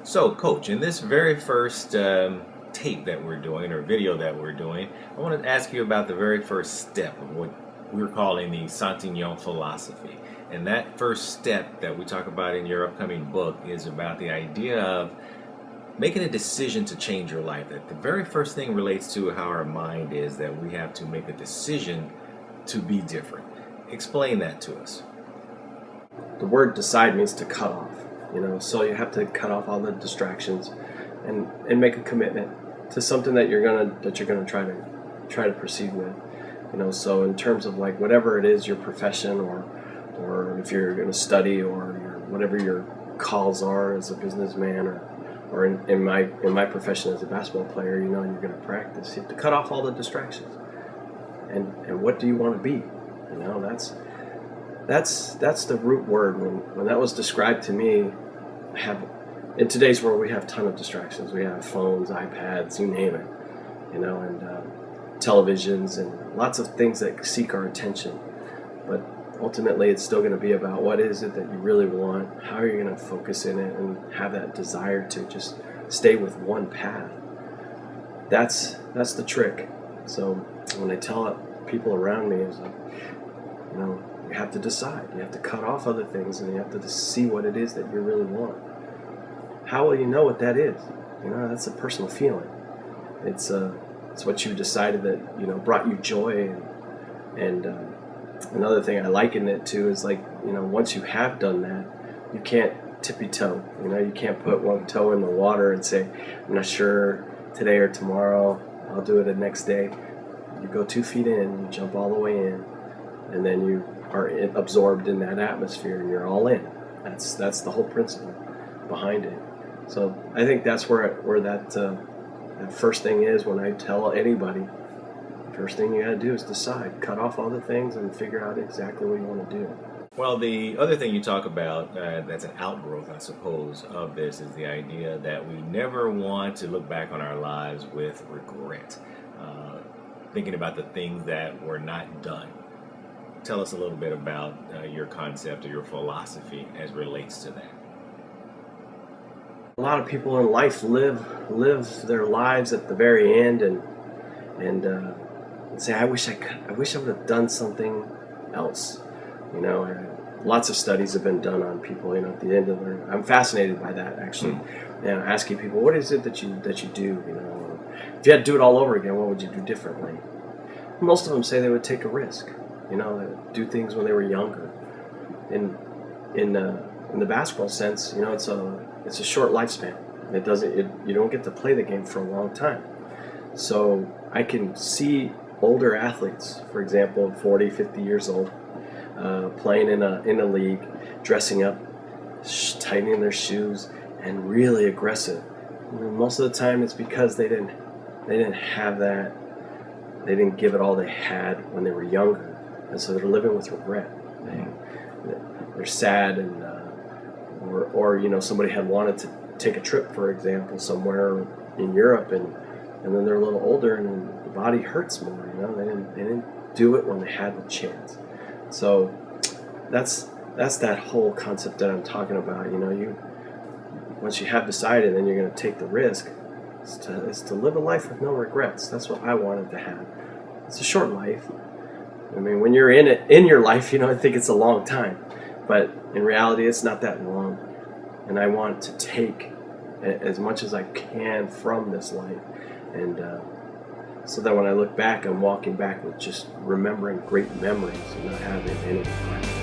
So, Coach, in this very first tape that we're doing or video that we're doing, I want to ask you about the very first step of what we're calling the Saintignon philosophy. And that first step that we talk about in your upcoming book is about the idea of making a decision to change your life. That the very first thing relates to how our mind is, that we have to make a decision to be different. Explain that to us. The word decide means to cut off, so you have to cut off all the distractions and make a commitment to something that you're gonna try to proceed with. So in terms of like whatever it is, your profession or if you're gonna study or whatever your calls are as a businessman or in my profession as a basketball player, and you're gonna practice, you have to cut off all the distractions. And what do you want to be? That's the root word. When that was described to me, in today's world we have a ton of distractions. We have phones, iPads, you name it, and televisions and lots of things that seek our attention. But ultimately, it's still going to be about what is it that you really want, how are you going to focus in it, and have that desire to just stay with one path. That's the trick. So when I tell people around me, is like, you have to decide. You have to cut off other things, and you have to see what it is that you really want. How will you know what that is? That's a personal feeling. It's what you decided that brought you joy, and another thing I liken it to is like once you have done that, you can't tippy toe. You can't put one toe in the water and say, I'm not sure today or tomorrow. I'll do it the next day. You go 2 feet in, you jump all the way in, and then you are absorbed in that atmosphere, and you're all in. That's the whole principle behind it. So I think that's where that first thing is. When I tell anybody, the first thing you got to do is decide, cut off all the things, and figure out exactly what you want to do. Well, the other thing you talk about that's an outgrowth, I suppose, of this is the idea that we never want to look back on our lives with regret, thinking about the things that were not done. Tell us a little bit about your concept or your philosophy as relates to that. A lot of people in life live their lives at the very end and say, I wish I would have done something else. Lots of studies have been done on people. At the end of their, I'm fascinated by that actually. Asking people, what is it that you do? If you had to do it all over again, what would you do differently? Most of them say they would take a risk. Do things when they were younger. In the basketball sense, it's a short lifespan. You don't get to play the game for a long time. So I can see older athletes, for example, 40, 50 years old, playing in a league, dressing up, tightening their shoes, and really aggressive. Most of the time, it's because they didn't have that. They didn't give it all they had when they were younger, and so they're living with regret. They're sad, and or somebody had wanted to take a trip, for example, somewhere in Europe, and then they're a little older, and then the body hurts more. They didn't do it when they had the chance. So that's that whole concept that I'm talking about. Once you have decided, then you're going to take the risk. It's to live a life with no regrets. That's what I wanted to have. It's a short life. When you're in your life, I think it's a long time, but in reality, it's not that long. And I want to take as much as I can from this life, and so that when I look back, I'm walking back with just remembering great memories and not having any regrets.